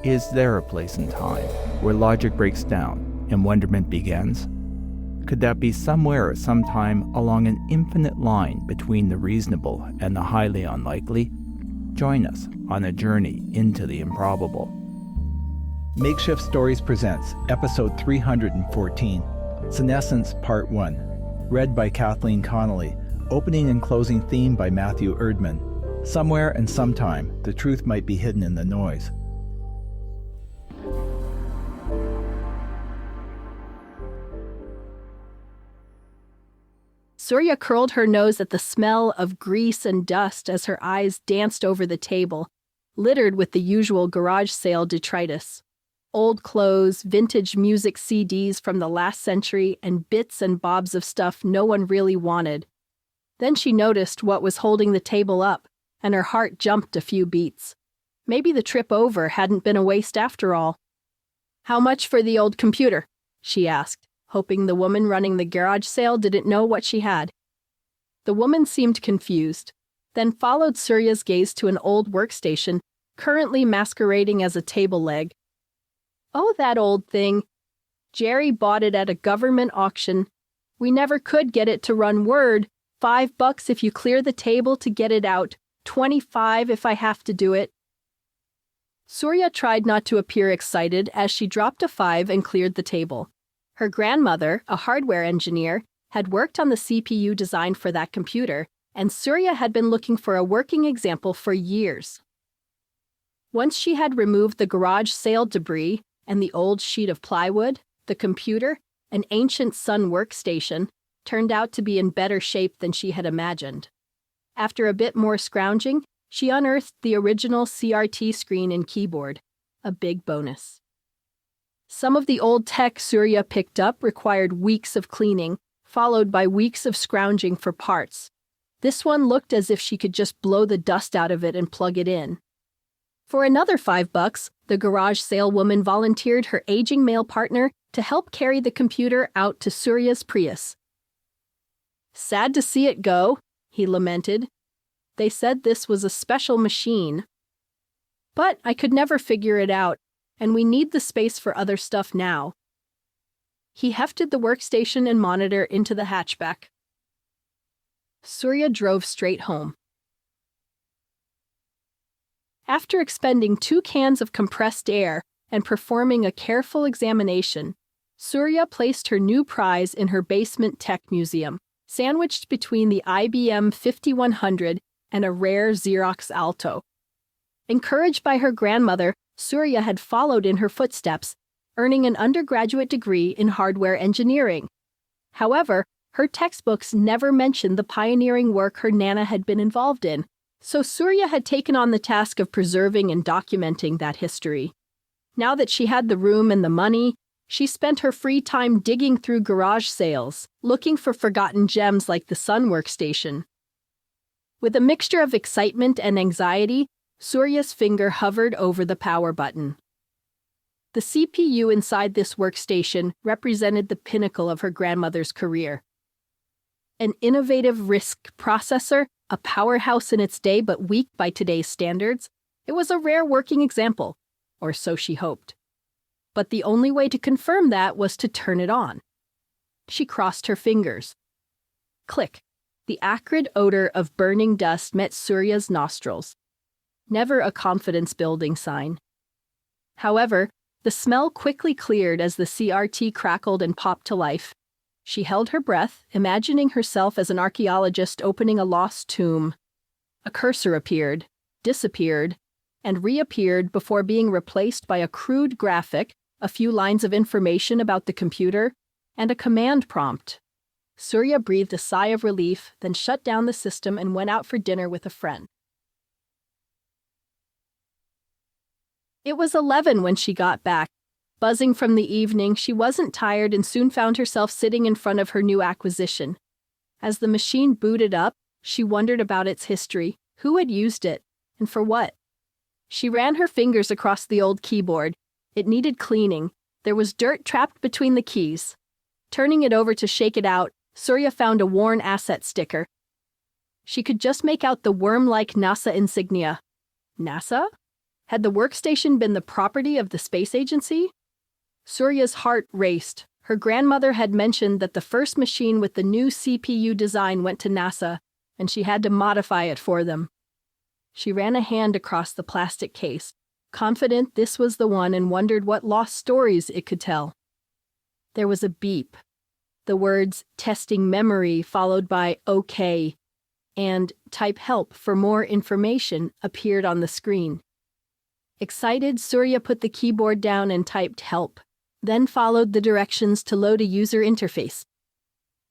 Is there a place in time where logic breaks down and wonderment begins? Could that be somewhere at some time along an infinite line between the reasonable and the highly unlikely? Join us on a journey into the improbable. Makeshift Stories presents Episode 314, Senescence Part 1, read by Kathleen Connolly, opening and closing theme by Matthew Erdman. Somewhere and sometime, the truth might be hidden in the noise. Surya curled her nose at the smell of grease and dust as her eyes danced over the table, littered with the usual garage sale detritus. Old clothes, vintage music CDs from the last century, and bits and bobs of stuff no one really wanted. Then she noticed what was holding the table up, and her heart jumped a few beats. Maybe the trip over hadn't been a waste after all. "How much for the old computer?" she asked, hoping the woman running the garage sale didn't know what she had. The woman seemed confused, then followed Surya's gaze to an old workstation, currently masquerading as a table leg. "Oh, that old thing. Jerry bought it at a government auction. We never could get it to run Word. $5 if you clear the table to get it out. $25 if I have to do it." Surya tried not to appear excited as she dropped a $5 and cleared the table. Her grandmother, a hardware engineer, had worked on the CPU design for that computer, and Surya had been looking for a working example for years. Once she had removed the garage sale debris and the old sheet of plywood, the computer, an ancient Sun workstation, turned out to be in better shape than she had imagined. After a bit more scrounging, she unearthed the original CRT screen and keyboard, a big bonus. Some of the old tech Surya picked up required weeks of cleaning, followed by weeks of scrounging for parts. This one looked as if she could just blow the dust out of it and plug it in. For another $5, the garage saleswoman volunteered her aging male partner to help carry the computer out to Surya's Prius. "Sad to see it go," he lamented. "They said this was a special machine. But I could never figure it out, and we need the space for other stuff now." He hefted the workstation and monitor into the hatchback. Surya drove straight home. After expending 2 cans of compressed air and performing a careful examination, Surya placed her new prize in her basement tech museum, sandwiched between the IBM 5100 and a rare Xerox Alto. Encouraged by her grandmother, Surya had followed in her footsteps, earning an undergraduate degree in hardware engineering. However, her textbooks never mentioned the pioneering work her Nana had been involved in, so Surya had taken on the task of preserving and documenting that history. Now that she had the room and the money, she spent her free time digging through garage sales, looking for forgotten gems like the Sun workstation. With a mixture of excitement and anxiety, Surya's finger hovered over the power button. The CPU inside this workstation represented the pinnacle of her grandmother's career. An innovative RISC processor, a powerhouse in its day but weak by today's standards, it was a rare working example, or so she hoped. But the only way to confirm that was to turn it on. She crossed her fingers. Click. The acrid odor of burning dust met Surya's nostrils. Never a confidence-building sign. However, the smell quickly cleared as the CRT crackled and popped to life. She held her breath, imagining herself as an archaeologist opening a lost tomb. A cursor appeared, disappeared, and reappeared before being replaced by a crude graphic, a few lines of information about the computer, and a command prompt. Surya breathed a sigh of relief, then shut down the system and went out for dinner with a friend. It was 11 when she got back. Buzzing from the evening, she wasn't tired and soon found herself sitting in front of her new acquisition. As the machine booted up, she wondered about its history, who had used it, and for what. She ran her fingers across the old keyboard. It needed cleaning. There was dirt trapped between the keys. Turning it over to shake it out, Surya found a worn asset sticker. She could just make out the worm-like NASA insignia. NASA? Had the workstation been the property of the space agency? Surya's heart raced. Her grandmother had mentioned that the first machine with the new CPU design went to NASA, and she had to modify it for them. She ran a hand across the plastic case, confident this was the one, and wondered what lost stories it could tell. There was a beep. The words "testing memory" followed by "OK" and "type help for more information" appeared on the screen. Excited, Surya put the keyboard down and typed "help," then followed the directions to load a user interface.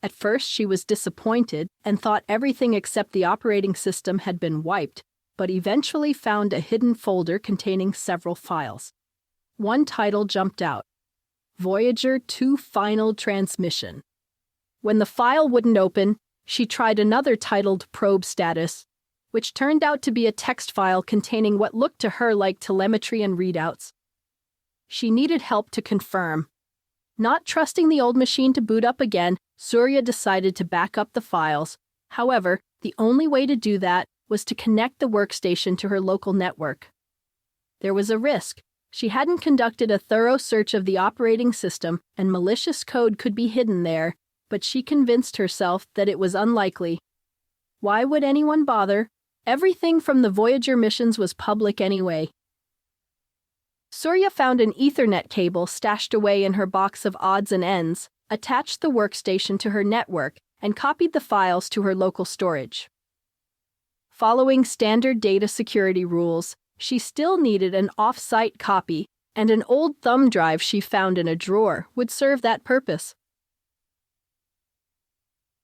At first, she was disappointed and thought everything except the operating system had been wiped, but eventually found a hidden folder containing several files. One title jumped out: Voyager 2 Final Transmission. When the file wouldn't open, she tried another titled Probe Status, which turned out to be a text file containing what looked to her like telemetry and readouts. She needed help to confirm. Not trusting the old machine to boot up again, Surya decided to back up the files. However, the only way to do that was to connect the workstation to her local network. There was a risk. She hadn't conducted a thorough search of the operating system, and malicious code could be hidden there, but she convinced herself that it was unlikely. Why would anyone bother? Everything from the Voyager missions was public anyway. Surya found an Ethernet cable stashed away in her box of odds and ends, attached the workstation to her network, and copied the files to her local storage. Following standard data security rules, she still needed an off-site copy, and an old thumb drive she found in a drawer would serve that purpose.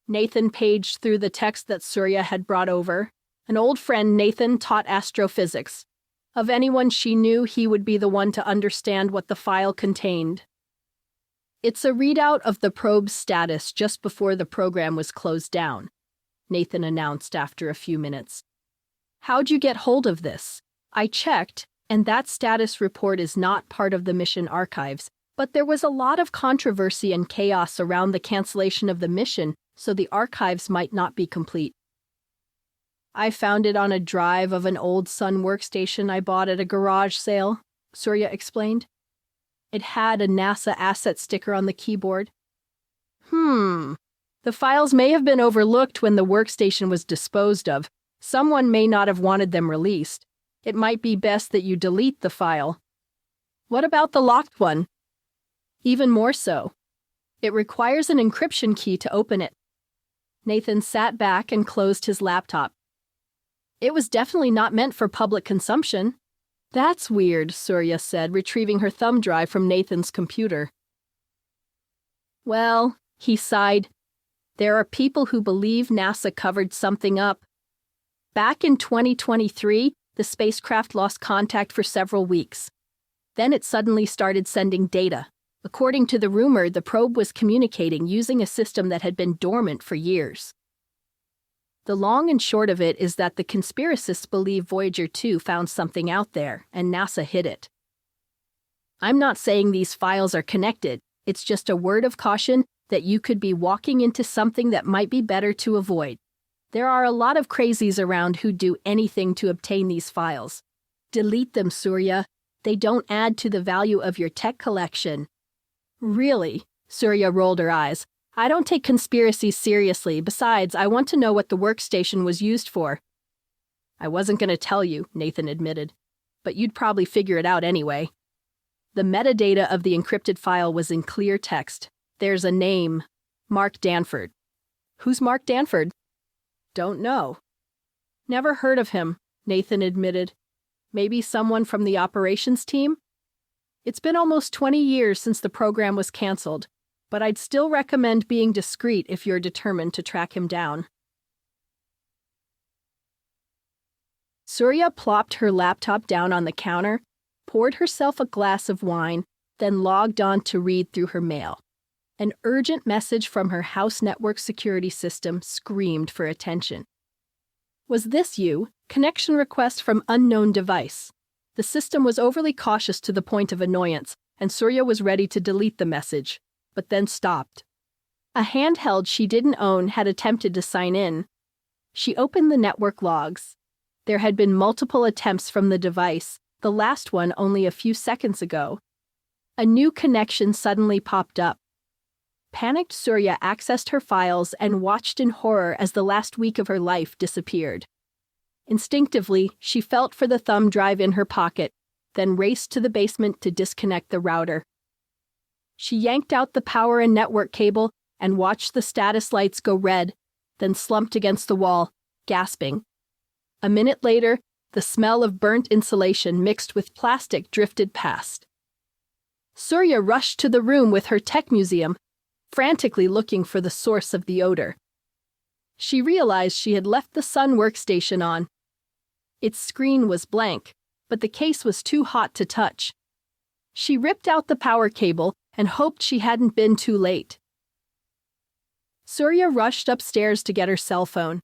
Nathan paged through the text that Surya had brought over. An old friend, Nathan, taught astrophysics. Of anyone she knew, he would be the one to understand what the file contained. It's a readout of the probe's status just before the program was closed down, Nathan announced after a few minutes. How'd you get hold of this? I checked, and that status report is not part of the mission archives, but there was a lot of controversy and chaos around the cancellation of the mission, so the archives might not be complete. I found it on a drive of an old Sun workstation I bought at a garage sale, Surya explained. It had a NASA asset sticker on the keyboard. The files may have been overlooked when the workstation was disposed of. Someone may not have wanted them released. It might be best that you delete the file. What about the locked one? Even more so. It requires an encryption key to open it. Nathan sat back and closed his laptop. It was definitely not meant for public consumption. That's weird, Surya said, retrieving her thumb drive from Nathan's computer. Well, he sighed, there are people who believe NASA covered something up. Back in 2023, the spacecraft lost contact for several weeks. Then it suddenly started sending data. According to the rumor, the probe was communicating using a system that had been dormant for years. The long and short of it is that the conspiracists believe Voyager 2 found something out there, and NASA hid it. I'm not saying these files are connected. It's just a word of caution that you could be walking into something that might be better to avoid. There are a lot of crazies around who do anything to obtain these files. Delete them, Surya. They don't add to the value of your tech collection. Really? Surya rolled her eyes. I don't take conspiracies seriously. Besides, I want to know what the workstation was used for. I wasn't going to tell you, Nathan admitted. But you'd probably figure it out anyway. The metadata of the encrypted file was in clear text. There's a name. Mark Danforth. Who's Mark Danforth? Don't know. Never heard of him, Nathan admitted. Maybe someone from the operations team? It's been almost 20 years since the program was canceled, but I'd still recommend being discreet if you're determined to track him down. Surya plopped her laptop down on the counter, poured herself a glass of wine, then logged on to read through her mail. An urgent message from her house network security system screamed for attention. Was this you? Connection request from unknown device. The system was overly cautious to the point of annoyance, and Surya was ready to delete the message, but then stopped. A handheld she didn't own had attempted to sign in. She opened the network logs. There had been multiple attempts from the device, the last one only a few seconds ago. A new connection suddenly popped up. Panicked Surya accessed her files and watched in horror as the last week of her life disappeared. Instinctively, she felt for the thumb drive in her pocket, then raced to the basement to disconnect the router. She yanked out the power and network cable and watched the status lights go red, then slumped against the wall, gasping. A minute later, the smell of burnt insulation mixed with plastic drifted past. Surya rushed to the room with her tech museum, frantically looking for the source of the odor. She realized she had left the Sun workstation on. Its screen was blank, but the case was too hot to touch. She ripped out the power cable and hoped she hadn't been too late. Surya rushed upstairs to get her cell phone.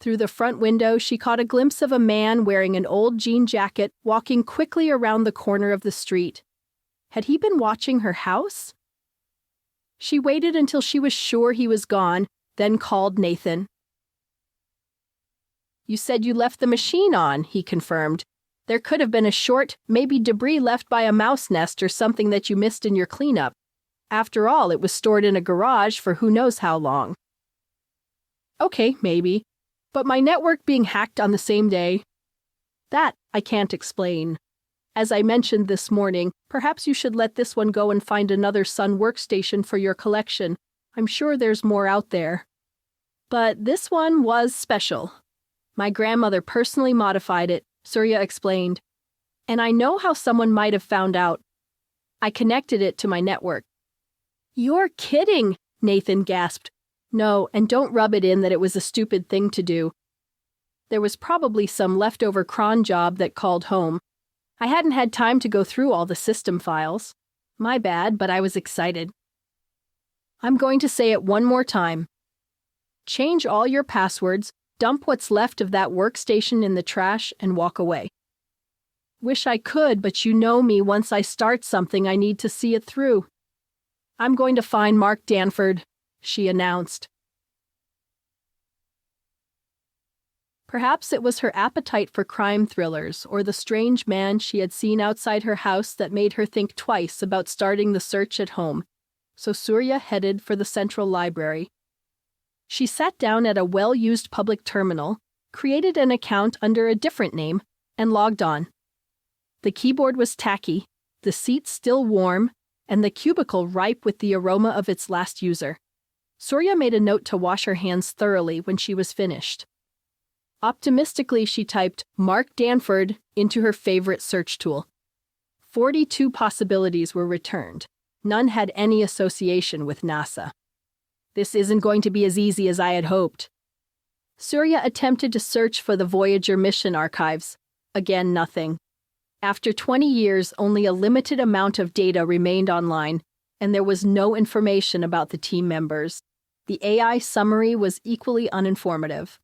Through the front window, she caught a glimpse of a man wearing an old jean jacket walking quickly around the corner of the street. Had he been watching her house? She waited until she was sure he was gone, then called Nathan. "You said you left the machine on," he confirmed. "There could have been a short, maybe debris left by a mouse nest or something that you missed in your cleanup. After all, it was stored in a garage for who knows how long." "Okay, maybe. But my network being hacked on the same day? That I can't explain. As I mentioned this morning, perhaps you should let this one go and find another Sun workstation for your collection. I'm sure there's more out there. But this one was special. My grandmother personally modified it," Surya explained. "And I know how someone might have found out. I connected it to my network." "You're kidding," Nathan gasped. "No, and don't rub it in that it was a stupid thing to do. There was probably some leftover cron job that called home. I hadn't had time to go through all the system files. My bad, but I was excited. I'm going to say it one more time. Change all your passwords, dump what's left of that workstation in the trash, and walk away. Wish I could, but you know me, once I start something, I need to see it through. I'm going to find Mark Danforth," she announced. Perhaps it was her appetite for crime thrillers or the strange man she had seen outside her house that made her think twice about starting the search at home, so Surya headed for the central library. She sat down at a well-used public terminal, created an account under a different name, and logged on. The keyboard was tacky, the seat still warm, and the cubicle ripe with the aroma of its last user. Surya made a note to wash her hands thoroughly when she was finished. Optimistically, she typed Mark Danforth into her favorite search tool. 42 possibilities were returned. None had any association with NASA. This isn't going to be as easy as I had hoped. Surya attempted to search for the Voyager mission archives. Again, nothing. After 20 years, only a limited amount of data remained online, and there was no information about the team members. The AI summary was equally uninformative.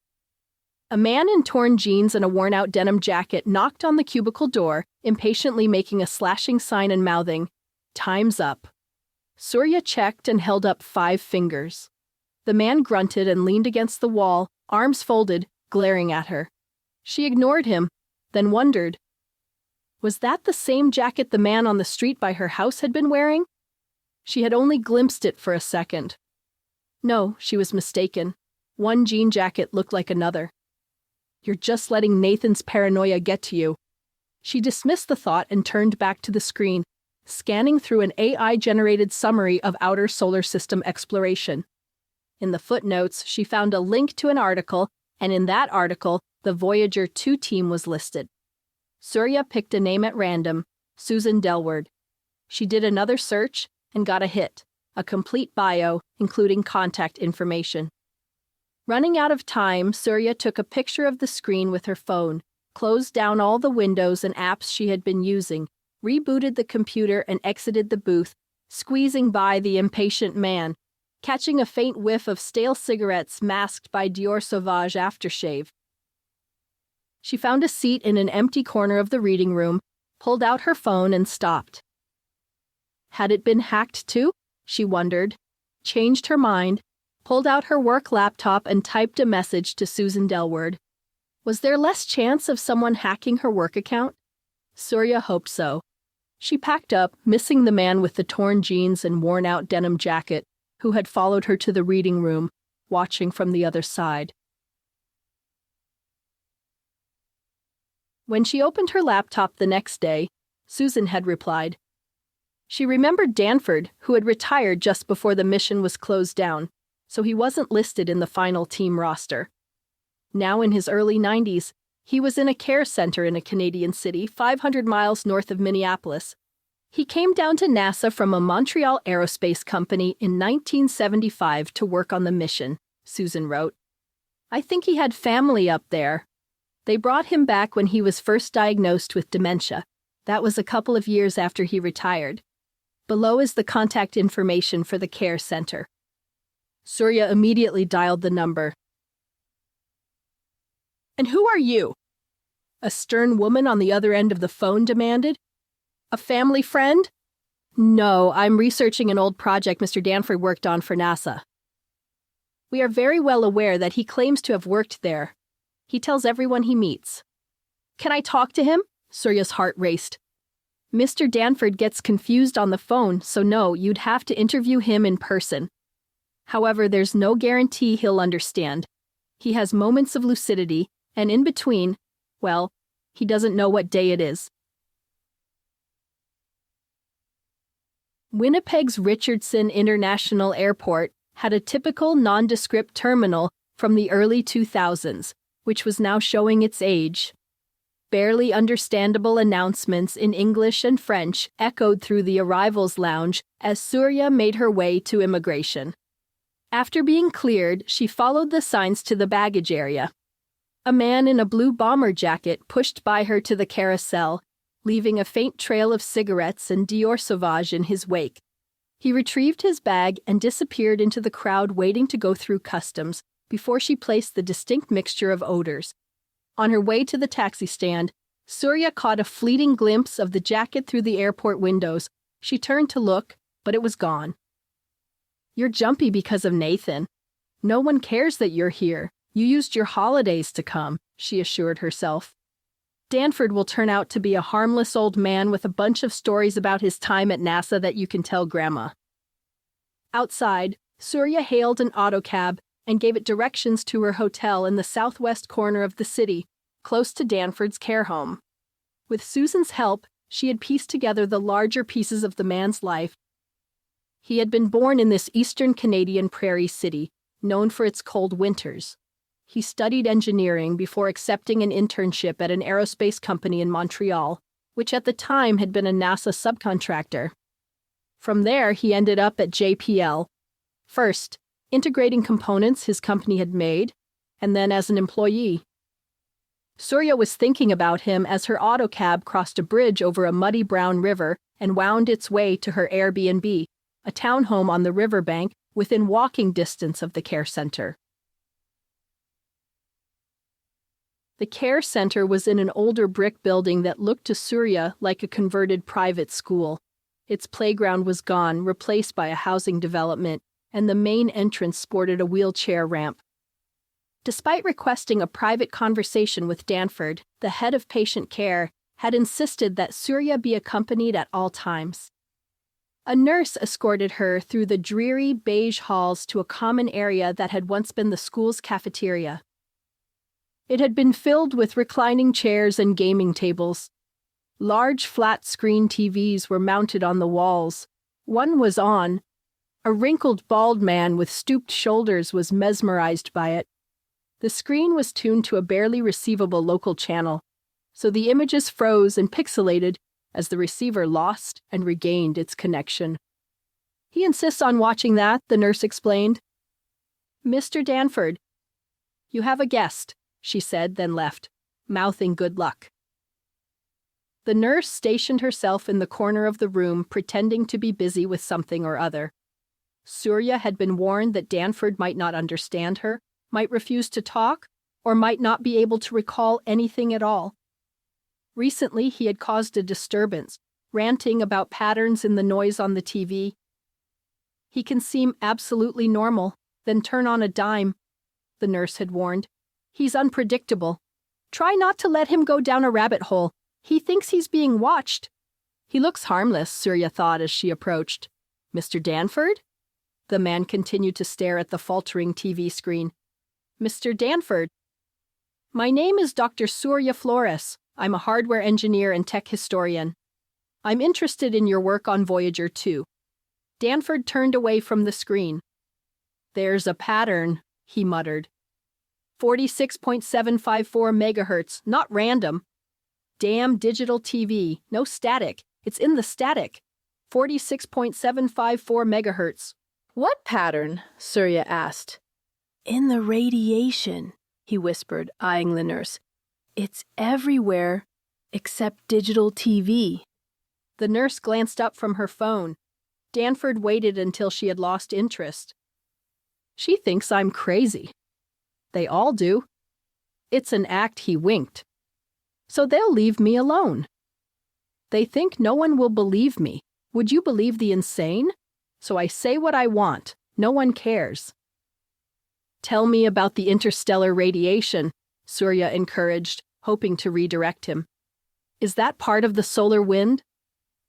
A man in torn jeans and a worn-out denim jacket knocked on the cubicle door, impatiently making a slashing sign and mouthing, "Time's up." Surya checked and held up 5 fingers. The man grunted and leaned against the wall, arms folded, glaring at her. She ignored him, then wondered, was that the same jacket the man on the street by her house had been wearing? She had only glimpsed it for a second. No, she was mistaken. One jean jacket looked like another. You're just letting Nathan's paranoia get to you. She dismissed the thought and turned back to the screen, scanning through an AI-generated summary of outer solar system exploration. In the footnotes, she found a link to an article, and in that article, the Voyager 2 team was listed. Surya picked a name at random, Susan Delward. She did another search and got a hit, a complete bio, including contact information. Running out of time, Surya took a picture of the screen with her phone, closed down all the windows and apps she had been using, rebooted the computer and exited the booth, squeezing by the impatient man, catching a faint whiff of stale cigarettes masked by Dior Sauvage aftershave. She found a seat in an empty corner of the reading room, pulled out her phone and stopped. Had it been hacked too? She wondered, changed her mind, pulled out her work laptop and typed a message to Susan Delward. Was there less chance of someone hacking her work account? Surya hoped so. She packed up, missing the man with the torn jeans and worn-out denim jacket, who had followed her to the reading room, watching from the other side. When she opened her laptop the next day, Susan had replied. She remembered Danforth, who had retired just before the mission was closed down, so he wasn't listed in the final team roster. Now in his early 90s, he was in a care center in a Canadian city 500 miles north of Minneapolis. He came down to NASA from a Montreal aerospace company in 1975 to work on the mission, Susan wrote. I think he had family up there. They brought him back when he was first diagnosed with dementia. That was a couple of years after he retired. Below is the contact information for the care center. Surya immediately dialed the number. And who are you? A stern woman on the other end of the phone demanded. A family friend? No, I'm researching an old project Mr. Danforth worked on for NASA. We are very well aware that he claims to have worked there. He tells everyone he meets. Can I talk to him? Surya's heart raced. Mr. Danforth gets confused on the phone, so no, you'd have to interview him in person. However, there's no guarantee he'll understand. He has moments of lucidity, and in between, well, he doesn't know what day it is. Winnipeg's Richardson International Airport had a typical nondescript terminal from the early 2000s, which was now showing its age. Barely understandable announcements in English and French echoed through the arrivals lounge as Surya made her way to immigration. After being cleared, she followed the signs to the baggage area. A man in a blue bomber jacket pushed by her to the carousel, leaving a faint trail of cigarettes and Dior Sauvage in his wake. He retrieved his bag and disappeared into the crowd waiting to go through customs before she placed the distinct mixture of odors. On her way to the taxi stand, Surya caught a fleeting glimpse of the jacket through the airport windows. She turned to look, but it was gone. You're jumpy because of Nathan. No one cares that you're here. You used your holidays to come, she assured herself. Danforth will turn out to be a harmless old man with a bunch of stories about his time at NASA that you can tell Grandma. Outside, Surya hailed an autocab and gave it directions to her hotel in the southwest corner of the city, close to Danforth's care home. With Susan's help, she had pieced together the larger pieces of the man's life. He had been born in this eastern Canadian prairie city, known for its cold winters. He studied engineering before accepting an internship at an aerospace company in Montreal, which at the time had been a NASA subcontractor. From there, he ended up at JPL. First, integrating components his company had made, and then as an employee. Surya was thinking about him as her autocab crossed a bridge over a muddy brown river and wound its way to her Airbnb, a townhome on the riverbank within walking distance of the care center. The care center was in an older brick building that looked to Surya like a converted private school. Its playground was gone, replaced by a housing development, and the main entrance sported a wheelchair ramp. Despite requesting a private conversation with Danforth, the head of patient care had insisted that Surya be accompanied at all times. A nurse escorted her through the dreary beige halls to a common area that had once been the school's cafeteria. It had been filled with reclining chairs and gaming tables. Large flat-screen TVs were mounted on the walls. One was on. A wrinkled bald man with stooped shoulders was mesmerized by it. The screen was tuned to a barely receivable local channel, so the images froze and pixelated as the receiver lost and regained its connection. He insists on watching that, the nurse explained. Mr. Danforth, you have a guest, she said, then left, mouthing good luck. The nurse stationed herself in the corner of the room, pretending to be busy with something or other. Surya had been warned that Danforth might not understand her, might refuse to talk, or might not be able to recall anything at all. Recently, he had caused a disturbance, ranting about patterns in the noise on the TV. He can seem absolutely normal, then turn on a dime, the nurse had warned. He's unpredictable. Try not to let him go down a rabbit hole. He thinks he's being watched. He looks harmless, Surya thought as she approached. Mr. Danforth? The man continued to stare at the faltering TV screen. Mr. Danforth. My name is Dr. Surya Flores. I'm a hardware engineer and tech historian. I'm interested in your work on Voyager 2. Danforth turned away from the screen. There's a pattern, he muttered. 46.754 megahertz, not random. Damn digital TV, no static. It's in the static. 46.754 megahertz. What pattern? Surya asked. In the radiation, he whispered, eyeing the nurse. It's everywhere except digital TV. The nurse glanced up from her phone. Danforth waited until she had lost interest. She thinks I'm crazy. They all do. It's an act, he winked. So they'll leave me alone. They think no one will believe me. Would you believe the insane? So I say what I want. No one cares. Tell me about the interstellar radiation, Surya encouraged, hoping to redirect him. Is that part of the solar wind?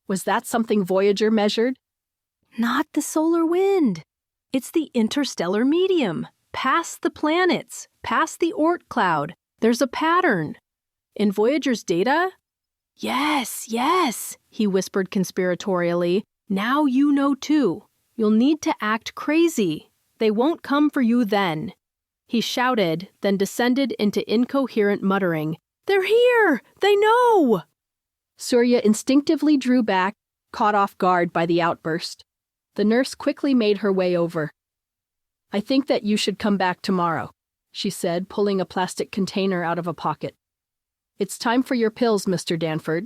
Was that something Voyager measured? Not the solar wind. It's the interstellar medium. Past the planets, past the Oort cloud. There's a pattern. In Voyager's data? Yes, he whispered conspiratorially. Now you know too. You'll need to act crazy. They won't come for you then. He shouted, then descended into incoherent muttering. They're here! They know! Surya instinctively drew back, caught off guard by the outburst. The nurse quickly made her way over. I think that you should come back tomorrow, she said, pulling a plastic container out of a pocket. It's time for your pills, Mr. Danforth.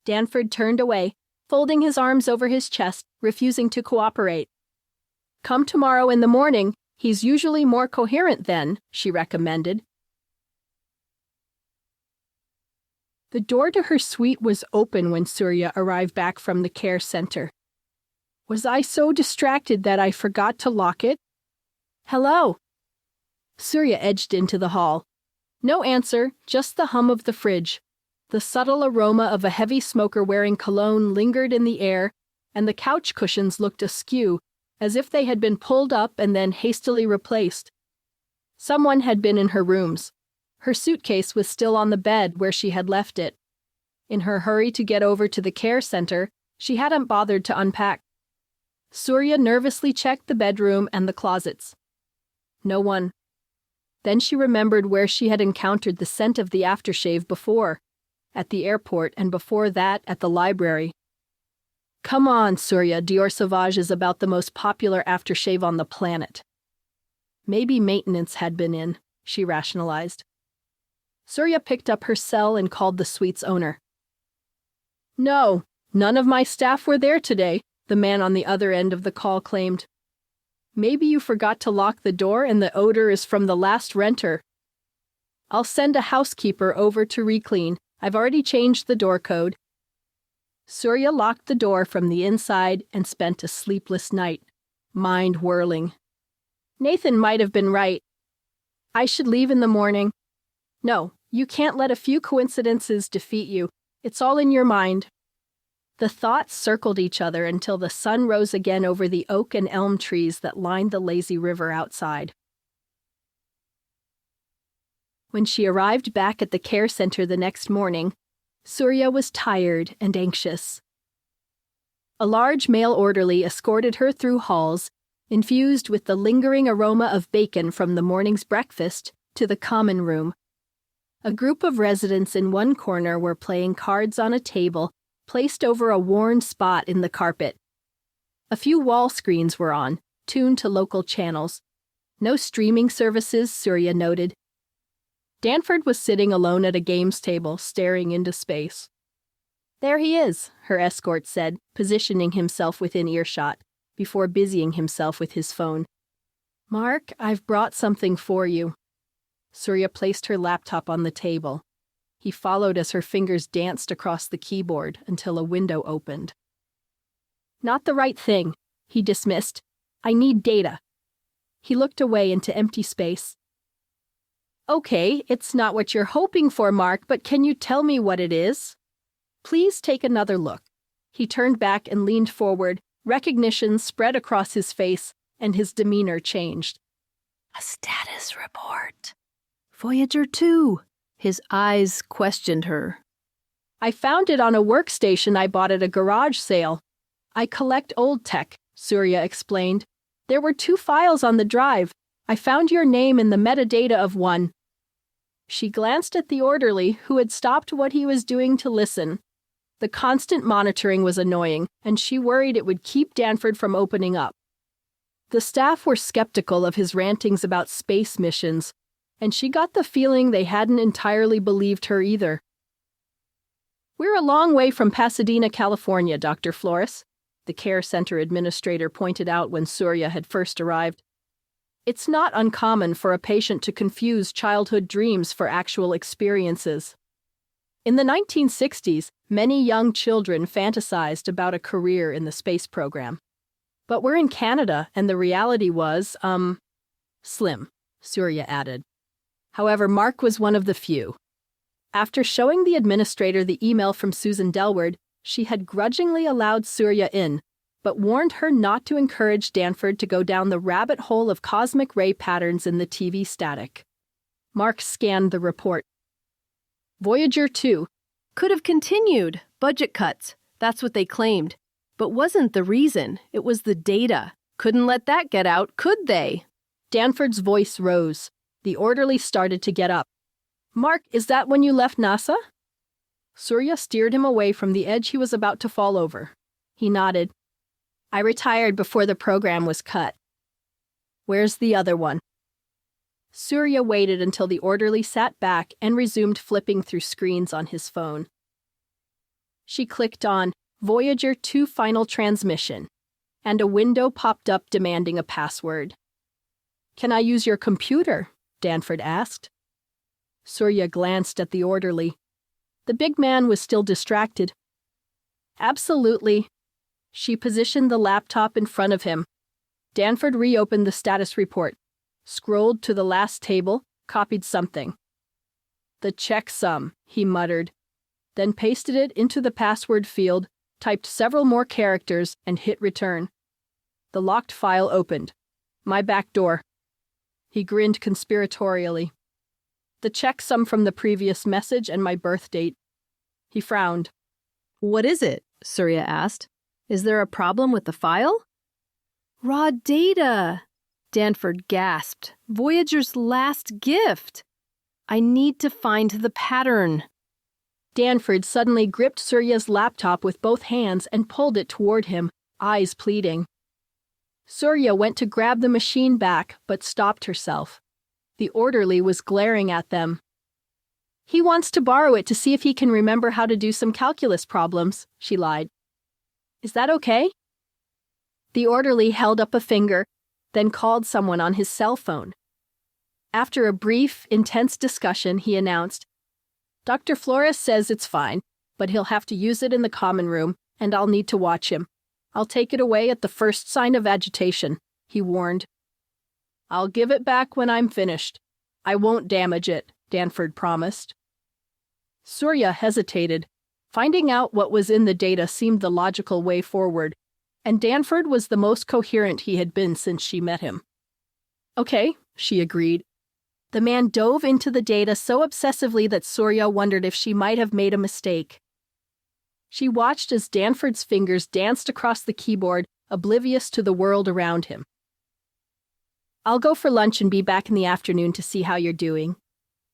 Danforth turned away, folding his arms over his chest, refusing to cooperate. Come tomorrow in the morning. He's usually more coherent then, she recommended. The door to her suite was open when Surya arrived back from the care center. Was I so distracted that I forgot to lock it? Hello. Surya edged into the hall. No answer, just the hum of the fridge. The subtle aroma of a heavy smoker wearing cologne lingered in the air, and the couch cushions looked askew, as if they had been pulled up and then hastily replaced. Someone had been in her rooms. Her suitcase was still on the bed where she had left it. In her hurry to get over to the care center, she hadn't bothered to unpack. Surya nervously checked the bedroom and the closets. No one. Then she remembered where she had encountered the scent of the aftershave before, at the airport, and before that at the library. Come on, Surya, Dior Sauvage is about the most popular aftershave on the planet. Maybe maintenance had been in, she rationalized. Surya picked up her cell and called the suite's owner. No, none of my staff were there today, the man on the other end of the call claimed. Maybe you forgot to lock the door and the odor is from the last renter. I'll send a housekeeper over to reclean. I've already changed the door code. Surya locked the door from the inside and spent a sleepless night, mind whirling. Nathan might have been right. I should leave in the morning. No, you can't let a few coincidences defeat you. It's all in your mind. The thoughts circled each other until the sun rose again over the oak and elm trees that lined the lazy river outside. When she arrived back at the care center the next morning, Surya was tired and anxious. A large male orderly escorted her through halls, infused with the lingering aroma of bacon from the morning's breakfast, to the common room. A group of residents in one corner were playing cards on a table placed over a worn spot in the carpet. A few wall screens were on, tuned to local channels. No streaming services, Surya noted. Danforth was sitting alone at a games table, staring into space. There he is, her escort said, positioning himself within earshot, before busying himself with his phone. Mark, I've brought something for you. Surya placed her laptop on the table. He followed as her fingers danced across the keyboard until a window opened. Not the right thing, he dismissed. I need data. He looked away into empty space. Okay, it's not what you're hoping for, Mark, but can you tell me what it is? Please take another look. He turned back and leaned forward. Recognition spread across his face, and his demeanor changed. A status report. Voyager 2. His eyes questioned her. I found it on a workstation I bought at a garage sale. I collect old tech, Surya explained. There were 2 files on the drive. I found your name in the metadata of one. She glanced at the orderly, who had stopped what he was doing to listen. The constant monitoring was annoying, and she worried it would keep Danforth from opening up. The staff were skeptical of his rantings about space missions, and she got the feeling they hadn't entirely believed her either. We're a long way from Pasadena, California, Dr. Flores, the care center administrator pointed out when Surya had first arrived. It's not uncommon for a patient to confuse childhood dreams for actual experiences. In the 1960s, many young children fantasized about a career in the space program. But we're in Canada, and the reality was, slim, Surya added. However, Mark was one of the few. After showing the administrator the email from Susan Delward, she had grudgingly allowed Surya in, but warned her not to encourage Danforth to go down the rabbit hole of cosmic ray patterns in the TV static. Mark scanned the report. Voyager 2. Could have continued. Budget cuts. That's what they claimed. But wasn't the reason. It was the data. Couldn't let that get out, could they? Danforth's voice rose. The orderly started to get up. Mark, is that when you left NASA? Surya steered him away from the edge he was about to fall over. He nodded. I retired before the program was cut. Where's the other one? Surya waited until the orderly sat back and resumed flipping through screens on his phone. She clicked on Voyager 2 Final Transmission, and a window popped up demanding a password. Can I use your computer? Danforth asked. Surya glanced at the orderly. The big man was still distracted. Absolutely. She positioned the laptop in front of him. Danforth reopened the status report, scrolled to the last table, copied something. The checksum, he muttered, then pasted it into the password field, typed several more characters, and hit return. The locked file opened. My back door. He grinned conspiratorially. The checksum from the previous message and my birth date. He frowned. What is it? Surya asked. Is there a problem with the file? Raw data. Danforth gasped. Voyager's last gift. I need to find the pattern. Danforth suddenly gripped Surya's laptop with both hands and pulled it toward him, eyes pleading. Surya went to grab the machine back, but stopped herself. The orderly was glaring at them. He wants to borrow it to see if he can remember how to do some calculus problems, she lied. Is that okay? The orderly held up a finger, then called someone on his cell phone. After a brief, intense discussion, he announced, Dr. Flores says it's fine, but he'll have to use it in the common room, and I'll need to watch him. I'll take it away at the first sign of agitation, he warned. I'll give it back when I'm finished. I won't damage it, Danforth promised. Surya hesitated. Finding out what was in the data seemed the logical way forward, and Danforth was the most coherent he had been since she met him. Okay, she agreed. The man dove into the data so obsessively that Surya wondered if she might have made a mistake. She watched as Danforth's fingers danced across the keyboard, oblivious to the world around him. I'll go for lunch and be back in the afternoon to see how you're doing,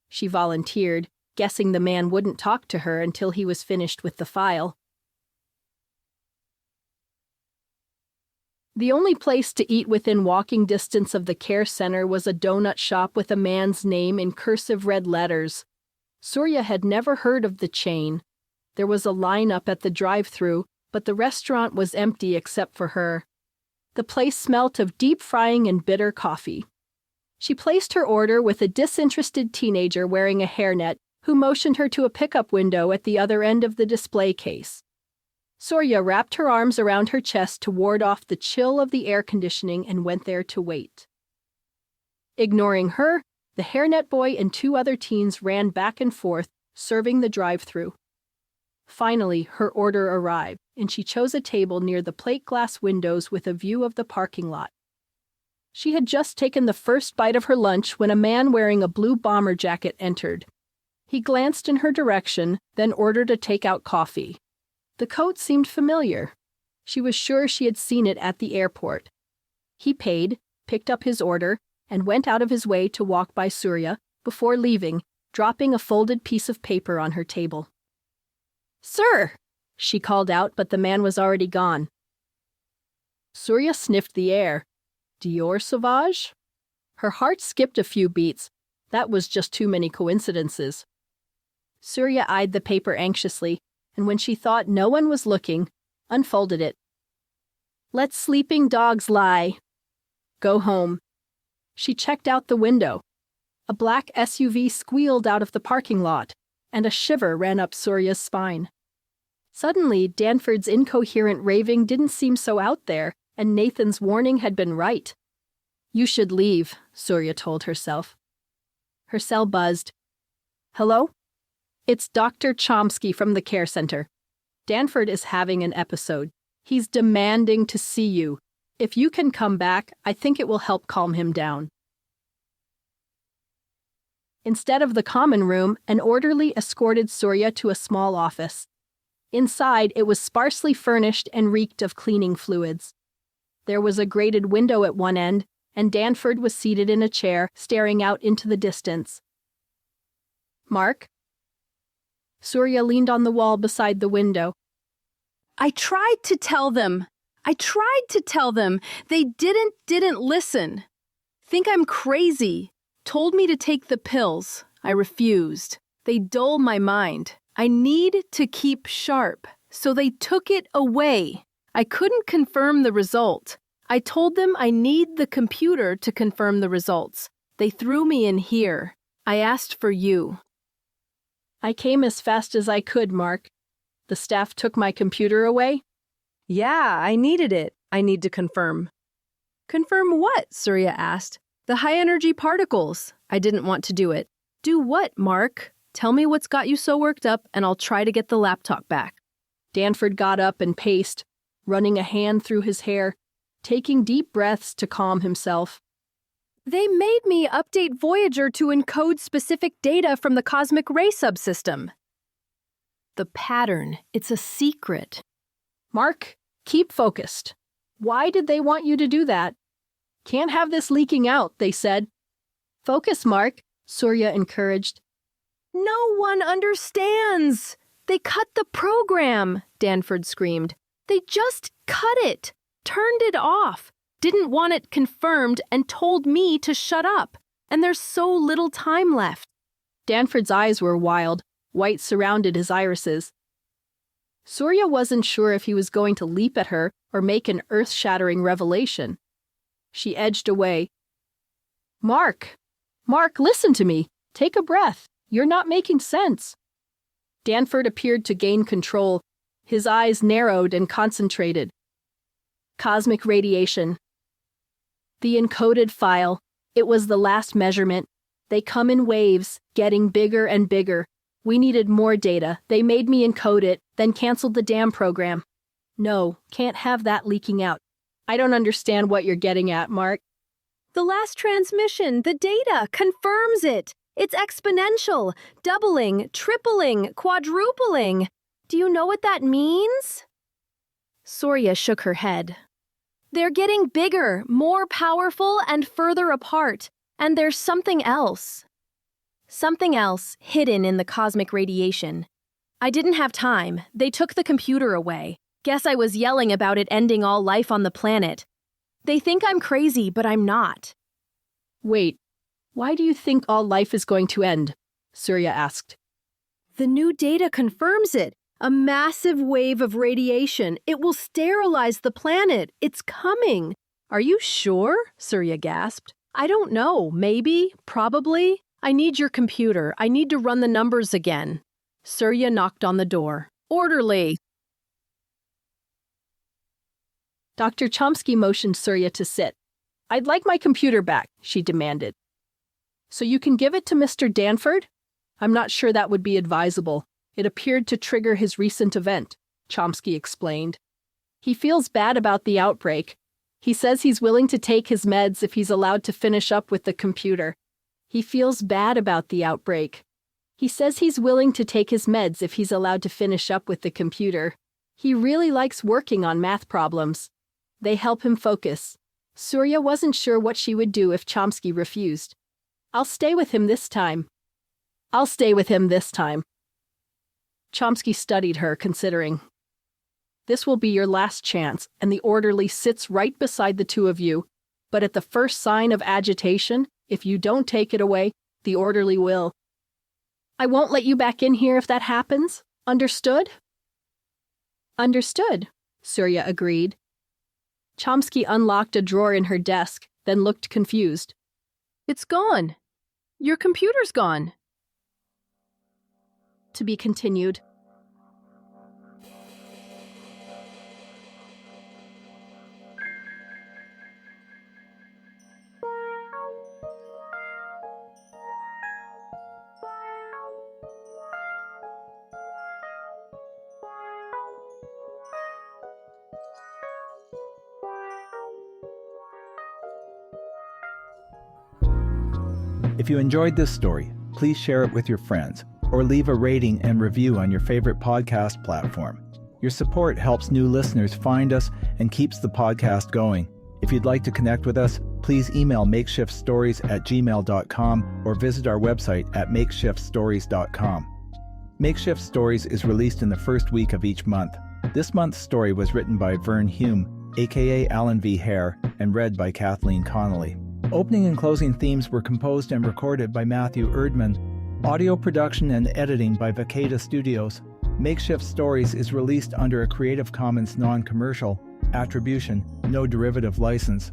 she volunteered, guessing the man wouldn't talk to her until he was finished with the file. The only place to eat within walking distance of the care center was a donut shop with a man's name in cursive red letters. Surya had never heard of the chain. There was a lineup at the drive-thru, but the restaurant was empty except for her. The place smelt of deep frying and bitter coffee. She placed her order with a disinterested teenager wearing a hairnet who motioned her to a pickup window at the other end of the display case. Surya wrapped her arms around her chest to ward off the chill of the air conditioning and went there to wait. Ignoring her, The hairnet boy and 2 other teens ran back and forth, serving the drive-thru. Finally, her order arrived, and she chose a table near the plate glass windows with a view of the parking lot. She had just taken the first bite of her lunch when a man wearing a blue bomber jacket entered. He glanced in her direction, then ordered a takeout coffee. The coat seemed familiar. She was sure she had seen it at the airport. He paid, picked up his order, and went out of his way to walk by Surya before leaving, dropping a folded piece of paper on her table. "Sir!" she called out, but the man was already gone. Surya sniffed the air. Dior Sauvage? Her heart skipped a few beats. That was just too many coincidences. Surya eyed the paper anxiously, and when she thought no one was looking, unfolded it. "Let sleeping dogs lie. Go home." She checked out the window. A black SUV squealed out of the parking lot, and a shiver ran up Surya's spine. Suddenly, Danforth's incoherent raving didn't seem so out there, and Nathan's warning had been right. "You should leave," Surya told herself. Her cell buzzed. "Hello? It's Dr. Chomsky from the care center. Danforth is having an episode. He's demanding to see you. If you can come back, I think it will help calm him down." Instead of the common room, an orderly escorted Surya to a small office. Inside, it was sparsely furnished and reeked of cleaning fluids. There was a grated window at one end, and Danforth was seated in a chair, staring out into the distance. "Mark?" Surya leaned on the wall beside the window. I tried to tell them. They didn't listen. Think I'm crazy. Told me to take the pills. I refused. They dull my mind. I need to keep sharp. So they took it away. I couldn't confirm the result. I told them I need the computer to confirm the results. They threw me in here. I asked for you. "I came as fast as I could, Mark. The staff took my computer away?" Yeah, I needed it. I need to confirm. Confirm what? Surya asked. The high-energy particles. I didn't want to do it. Do what, Mark? Tell me what's got you so worked up, and I'll try to get the laptop back. Danforth got up and paced, running a hand through his hair, taking deep breaths to calm himself. They made me update Voyager to encode specific data from the cosmic ray subsystem. The pattern, it's a secret. "Mark, keep focused. Why did they want you to do that? Can't have this leaking out," they said. "Focus, Mark," Surya encouraged. No one understands. They cut the program, Danforth screamed. They just cut it, turned it off, didn't want it confirmed, and told me to shut up. And there's so little time left. Danforth's eyes were wild. White surrounded his irises. Surya wasn't sure if he was going to leap at her or make an earth-shattering revelation. She edged away. Mark, listen to me. Take a breath. You're not making sense." Danforth appeared to gain control. His eyes narrowed and concentrated. Cosmic radiation. The encoded file. It was the last measurement. They come in waves, getting bigger and bigger. We needed more data. They made me encode it, then canceled the damn program. No, can't have that leaking out. I don't understand what you're getting at, Mark. The last transmission, the data, confirms it. It's exponential, doubling, tripling, quadrupling. Do you know what that means? Surya shook her head. They're getting bigger, more powerful, and further apart. And there's something else. Something else hidden in the cosmic radiation. I didn't have time. They took the computer away. Guess I was yelling about it ending all life on the planet. They think I'm crazy, but I'm not. Wait, why do you think all life is going to end? Surya asked. The new data confirms it. A massive wave of radiation. It will sterilize the planet. It's coming. Are you sure? Surya gasped. I don't know. Maybe. Probably. I need your computer. I need to run the numbers again. Surya knocked on the door. Orderly. Dr. Chomsky motioned Surya to sit. I'd like my computer back, she demanded. So you can give it to Mr. Danforth? I'm not sure that would be advisable. It appeared to trigger his recent event, Chomsky explained. He feels bad about the outbreak. He says he's willing to take his meds if he's allowed to finish up with the computer. He feels bad about the outbreak. He says he's willing to take his meds if he's allowed to finish up with the computer. He really likes working on math problems. They help him focus. Surya wasn't sure what she would do if Chomsky refused. I'll stay with him this time. I'll stay with him this time. Chomsky studied her, considering. This will be your last chance, and the orderly sits right beside the two of you. But at the first sign of agitation, if you don't take it away, the orderly will. I won't let you back in here if that happens. Understood? Understood, Surya agreed. Chomsky unlocked a drawer in her desk, then looked confused. It's gone. Your computer's gone. To be continued. If you enjoyed this story, please share it with your friends or leave a rating and review on your favorite podcast platform. Your support helps new listeners find us and keeps the podcast going. If you'd like to connect with us, please email makeshiftstories@gmail.com or visit our website at makeshiftstories.com. Makeshift Stories is released in the first week of each month. This month's story was written by Vern Hume, aka Alan V. Hare, and read by Kathleen Connolly. Opening and closing themes were composed and recorded by Matthew Erdman. Audio production and editing by Vacata Studios. Makeshift Stories is released under a Creative Commons non-commercial, attribution, no derivative license